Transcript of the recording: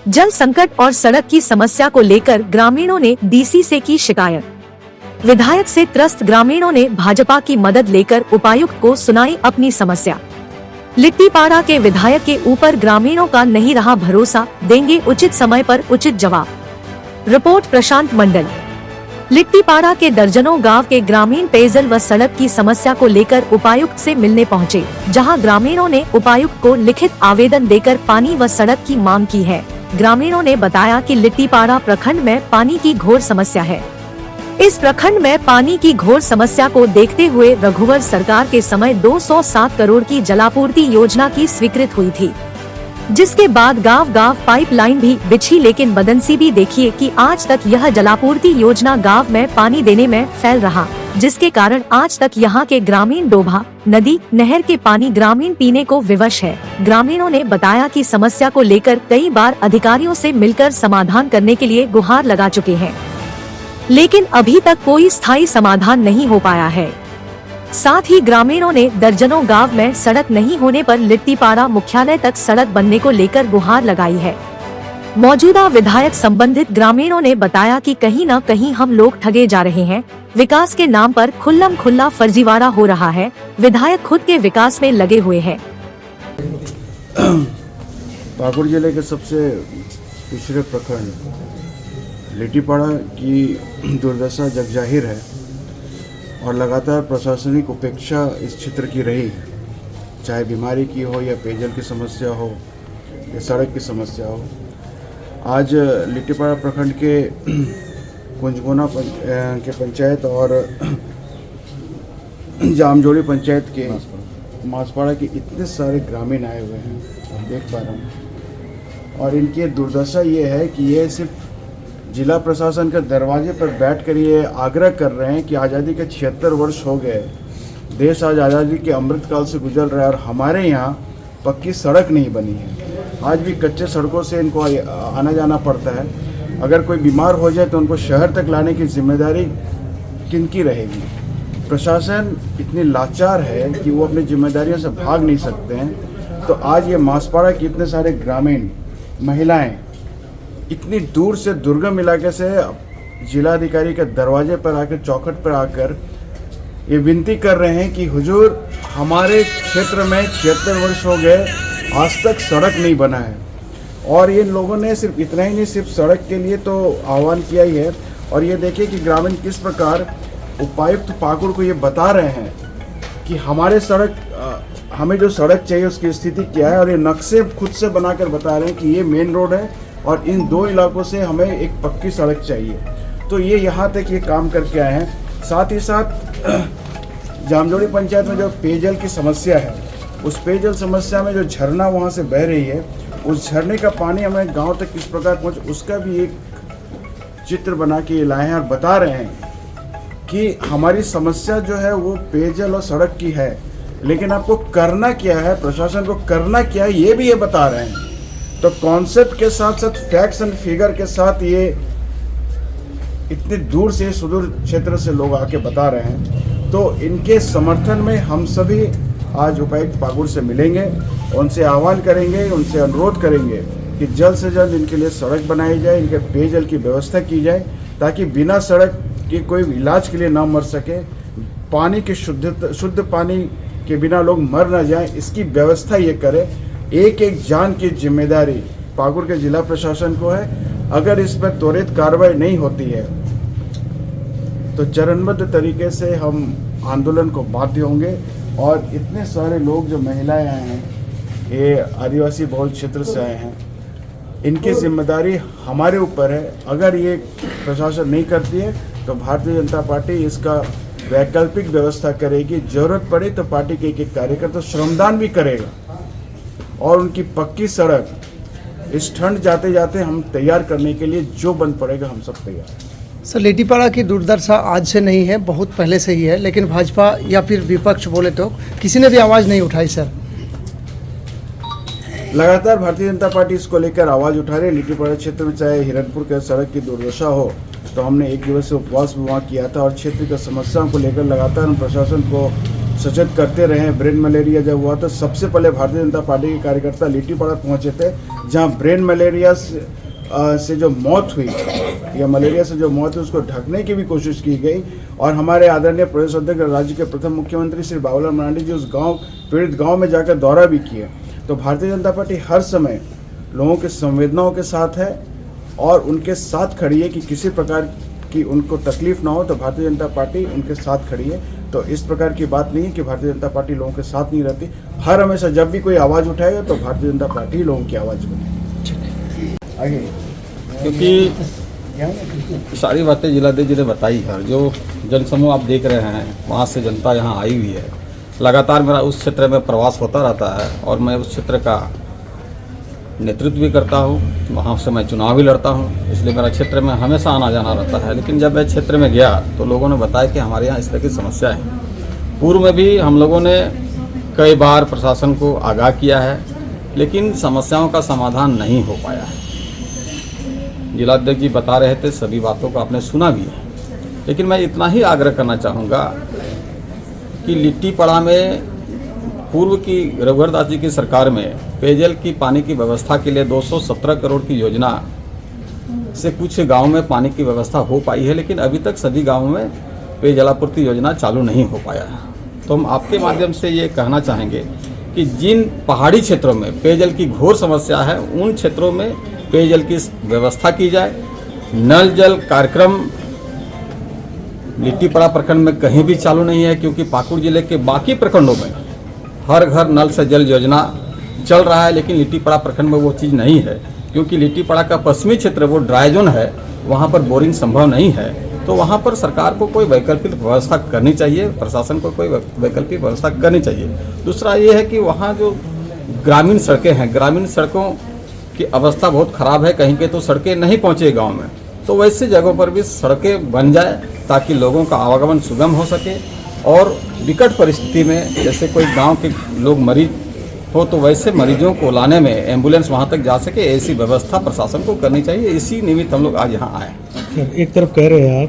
जल संकट और सड़क की समस्या को लेकर ग्रामीणों ने डीसी से की शिकायत। विधायक से त्रस्त ग्रामीणों ने भाजपा की मदद लेकर उपायुक्त को सुनाई अपनी समस्या। लिट्टीपाड़ा के विधायक के ऊपर ग्रामीणों का नहीं रहा भरोसा, देंगे उचित समय पर उचित जवाब। रिपोर्ट प्रशांत मंडल। लिट्टीपाड़ा के दर्जनों गांव के ग्रामीण पेयजल व सड़क की समस्या को लेकर उपायुक्त से मिलने पहुंचे, जहां ग्रामीणों ने उपायुक्त को लिखित आवेदन देकर पानी व सड़क की मांग की है। ग्रामीणों ने बताया कि लिट्टीपाड़ा प्रखंड में पानी की घोर समस्या है। इस प्रखंड में पानी की घोर समस्या को देखते हुए रघुवर सरकार के समय 207 करोड़ की जलापूर्ति योजना की स्वीकृत हुई थी, जिसके बाद गांव-गांव पाइपलाइन भी बिछी, लेकिन बदनसीबी देखिए कि आज तक यह जलापूर्ति योजना गांव में पानी देने में फेल रहा, जिसके कारण आज तक यहां के ग्रामीण डोभा, नदी, नहर के पानी ग्रामीण पीने को विवश है। ग्रामीणों ने बताया कि समस्या को लेकर कई बार अधिकारियों से मिलकर समाधान करने के लिए गुहार लगा चुके हैं, लेकिन अभी तक कोई स्थायी समाधान नहीं हो पाया है। साथ ही ग्रामीणों ने दर्जनों गांव में सड़क नहीं होने पर लिट्टीपाड़ा मुख्यालय तक सड़क बनने को लेकर गुहार लगाई है। मौजूदा विधायक संबंधित ग्रामीणों ने बताया कि कहीं न कहीं हम लोग ठगे जा रहे हैं, विकास के नाम पर खुल्लम खुल्ला फर्जीवाड़ा हो रहा है। विधायक खुद के विकास में लगे हुए हैं। पाकुड़ जिले के सबसे पिछड़े प्रखंड लिट्टीपाड़ा की दुर्दशा जगजाहिर है और लगातार प्रशासनिक उपेक्षा इस क्षेत्र की रही है, चाहे बीमारी की हो या पेयजल की समस्या हो या सड़क की समस्या हो। आज लिट्टीपाड़ा प्रखंड के कुंजगोना के पंचायत और जामजोड़ी पंचायत के मासपाड़ा के इतने सारे ग्रामीण आए हुए हैं, हम देख पा रहे हैं। और इनकी दुर्दशा ये है कि ये सिर्फ जिला प्रशासन के दरवाजे पर बैठकर ये आग्रह कर रहे हैं कि आज़ादी के 76 वर्ष हो गए, देश आज आज़ादी के अमृतकाल से गुजर रहा है और हमारे यहाँ पक्की सड़क नहीं बनी है। आज भी कच्चे सड़कों से इनको आना जाना पड़ता है। अगर कोई बीमार हो जाए तो उनको शहर तक लाने की जिम्मेदारी किनकी रहेगी? प्रशासन इतनी लाचार है कि वो अपनी जिम्मेदारियों से भाग नहीं सकते हैं। तो आज ये मासपाड़ा के इतने सारे ग्रामीण महिलाएं इतनी दूर से दुर्गम इलाके से जिलाधिकारी के दरवाजे पर आकर, चौखट पर आकर ये विनती कर रहे हैं कि हुजूर, हमारे क्षेत्र में 76 वर्ष हो गए, आज तक सड़क नहीं बना है। और ये लोगों ने सिर्फ इतना ही नहीं, सिर्फ सड़क के लिए तो आह्वान किया ही है। और ये देखिए कि ग्रामीण किस प्रकार उपायुक्त पाकुड़ को ये बता रहे हैं कि हमारे सड़क, हमें जो सड़क चाहिए उसकी स्थिति क्या है, और ये नक्शे खुद से बनाकर बता रहे हैं कि ये मेन रोड है और इन दो इलाकों से हमें एक पक्की सड़क चाहिए। तो ये यहाँ तक ये काम करके आए हैं। साथ ही साथ जामजोड़ी पंचायत में जो पेयजल की समस्या है, उस पेयजल समस्या में जो झरना वहाँ से बह रही है, उस झरने का पानी हमें गांव तक किस प्रकार पहुँचे, उसका भी एक चित्र बना के लाए हैं और बता रहे हैं कि हमारी समस्या जो है वो पेयजल और सड़क की है, लेकिन आपको करना क्या है, प्रशासन को करना क्या है, ये भी ये बता रहे हैं। तो कॉन्सेप्ट के साथ साथ फैक्ट्स एंड फिगर के साथ ये इतने दूर से, सुदूर क्षेत्र से लोग आके बता रहे हैं। तो इनके समर्थन में हम सभी आज उपायुक्त पाकुड़ से मिलेंगे, उनसे आह्वान करेंगे, उनसे अनुरोध करेंगे कि जल्द से जल्द इनके लिए सड़क बनाई जाए, इनके पेयजल की व्यवस्था की जाए, ताकि बिना सड़क के कोई इलाज के लिए ना मर सके, पानी की शुद्ध पानी के बिना लोग मर ना जाए, इसकी व्यवस्था ये करे। एक एक जान की जिम्मेदारी पाकुड़ के जिला प्रशासन को है। अगर इस पर त्वरित कार्रवाई नहीं होती है तो चरणबद्ध तरीके से हम आंदोलन को बाध्य होंगे। और इतने सारे लोग जो महिलाएं आए हैं, ये आदिवासी बहुल क्षेत्र से आए हैं, इनकी जिम्मेदारी हमारे ऊपर है। अगर ये प्रशासन नहीं करती है तो भारतीय जनता पार्टी इसका वैकल्पिक व्यवस्था करेगी। जरूरत पड़े तो पार्टी के एक कार्यकर्ता श्रमदान भी करेगा और उनकी पक्की सड़क इस ठंड जाते जाते हम तैयार करने के लिए जो बन पड़ेगा, हम सब तैयार हैं। सर, लिट्टीपाड़ा की दुर्दशा आज से नहीं है, बहुत पहले से ही है, लेकिन भाजपा या फिर विपक्ष बोले तो किसी ने भी आवाज़ नहीं उठाई। सर, लगातार भारतीय जनता पार्टी इसको लेकर आवाज़ उठा रही है। लिट्टीपाड़ा क्षेत्र में चाहे हिरनपुर के सड़क की दुर्दशा हो, तो हमने एक दिवसीय उपवास भी वहाँ किया था और क्षेत्र की समस्याओं को लेकर लगातार हम प्रशासन को सचेत करते रहे हैं। ब्रेन मलेरिया जब हुआ तो सबसे पहले भारतीय जनता पार्टी के कार्यकर्ता लिट्टीपाड़ा पहुंचे थे, जहां ब्रेन मलेरिया से जो मौत हुई या मलेरिया से जो मौत हुई उसको ढकने की भी कोशिश की गई। और हमारे आदरणीय प्रदेश अध्यक्ष राज्य के प्रथम मुख्यमंत्री श्री बाबूलाल मरांडी जी उस गांव पीड़ित गांव में जाकर दौरा भी किए। तो भारतीय जनता पार्टी हर समय लोगों के संवेदनाओं के साथ है और उनके साथ खड़ी है कि किसी प्रकार की उनको तकलीफ ना हो, तो भारतीय जनता पार्टी उनके साथ खड़ी है। तो इस प्रकार की बात नहीं है कि भारतीय जनता पार्टी लोगों के साथ नहीं रहती। हर हमेशा जब भी कोई आवाज़ उठाएगा तो भारतीय जनता पार्टी लोगों की आवाज़ बनेगी। आगे क्योंकि सारी बातें जिलाध्यक्ष जी ने बताई है। जो जनसमूह आप देख रहे हैं वहाँ से जनता यहाँ आई हुई है। लगातार मेरा उस क्षेत्र में प्रवास होता रहता है और मैं उस क्षेत्र का नेतृत्व भी करता हूँ, वहाँ से मैं चुनाव भी लड़ता हूँ, इसलिए मेरा क्षेत्र में हमेशा आना जाना रहता है। लेकिन जब मैं क्षेत्र में गया तो लोगों ने बताया कि हमारे यहाँ इस तरह की समस्या है। पूर्व में भी हम लोगों ने कई बार प्रशासन को आगाह किया है, लेकिन समस्याओं का समाधान नहीं हो पाया है। जिलाध्यक्ष जी बता रहे थे, सभी बातों को आपने सुना भी है, लेकिन मैं इतना ही आग्रह करना चाहूँगा कि लिट्टीपाड़ा में पूर्व की रघुवरदास जी की सरकार में पेयजल की पानी की व्यवस्था के लिए 217 करोड़ की योजना से कुछ गांव में पानी की व्यवस्था हो पाई है, लेकिन अभी तक सभी गांवों में पेयजलापूर्ति योजना चालू नहीं हो पाया है। तो हम आपके माध्यम से ये कहना चाहेंगे कि जिन पहाड़ी क्षेत्रों में पेयजल की घोर समस्या है उन क्षेत्रों में पेयजल की व्यवस्था की जाए। नल जल कार्यक्रम लिट्टीपाड़ा प्रखंड में कहीं भी चालू नहीं है, क्योंकि पाकुड़ जिले के बाकी प्रखंडों में हर घर नल से जल योजना चल रहा है, लेकिन लिट्टीपाड़ा प्रखंड में वो चीज़ नहीं है, क्योंकि लिट्टीपाड़ा का पश्चिमी क्षेत्र वो ड्राई जोन है, वहाँ पर बोरिंग संभव नहीं है। तो वहाँ पर सरकार को कोई वैकल्पिक व्यवस्था करनी चाहिए, प्रशासन को कोई वैकल्पिक व्यवस्था करनी चाहिए। दूसरा ये है कि वहाँ जो ग्रामीण सड़कें हैं, ग्रामीण सड़कों की अवस्था बहुत ख़राब है, कहीं के तो सड़कें नहीं पहुँचे गाँव में, तो वैसे जगहों पर भी सड़कें बन जाए ताकि लोगों का आवागमन सुगम हो सके। और विकट परिस्थिति में जैसे कोई गांव के लोग मरीज हो तो वैसे मरीजों को लाने में एम्बुलेंस वहां तक जा सके, ऐसी व्यवस्था प्रशासन को करनी चाहिए। इसी निमित्त हम लोग आज यहाँ आए। एक तरफ कह रहे हैं आप